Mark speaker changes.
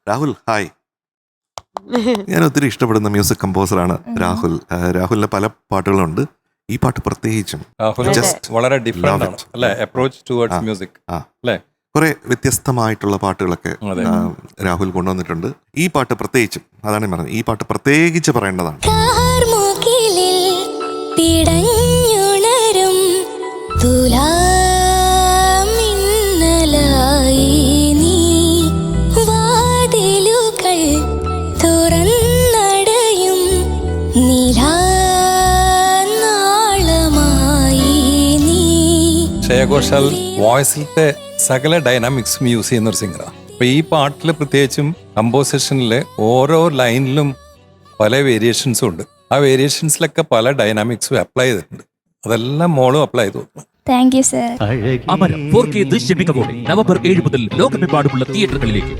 Speaker 1: Rahul hi. ഞാൻ ഒത്തിരി ഇഷ്ടപ്പെടുന്ന മ്യൂസിക് കമ്പോസറാണ് രാഹുൽ. രാഹുലിന്റെ പല പാട്ടുകളുണ്ട്, ഈ പാട്ട് പ്രത്യേകിച്ചും
Speaker 2: വളരെ ഡിഫറെന്റ് ആണ് അല്ലേ അപ്രോച്ച് ടുവേർഡ്സ് മ്യൂസിക് അല്ലേ.
Speaker 1: കുറെ വ്യത്യസ്തമായിട്ടുള്ള പാട്ടുകളൊക്കെ രാഹുൽ കൊണ്ടുവന്നിട്ടുണ്ട്. ഈ പാട്ട് പ്രത്യേകിച്ചും, അതാണ് ഞാൻ പറഞ്ഞത്, ഈ പാട്ട് പ്രത്യേകിച്ച് പറയേണ്ടതാണ്.
Speaker 2: ശ്രേയ ഘോഷാൽ വോയിസിലത്തെ സകല ഡൈനാമിക്സും യൂസ് ചെയ്യുന്ന ഒരു സിംഗറാണ്. അപ്പൊ ഈ പാട്ടിൽ പ്രത്യേകിച്ചും കമ്പോസിഷനിലെ ഓരോ ലൈനിലും പല വേരിയേഷൻസും ഉണ്ട്. ആ വേരിയേഷൻസിലൊക്കെ പല ഡൈനാമിക്സും അപ്ലൈ ചെയ്തിട്ടുണ്ട്. അതെല്ലാം മോളും അപ്ലൈ ചെയ്തു.
Speaker 3: Thank you sir.
Speaker 4: Amaram 4K ദൃശ്യമികവോടെ നവംബർ 7 മുതൽ ലോകമെമ്പാടുമുള്ള തിയേറ്ററുകളിലേക്ക്.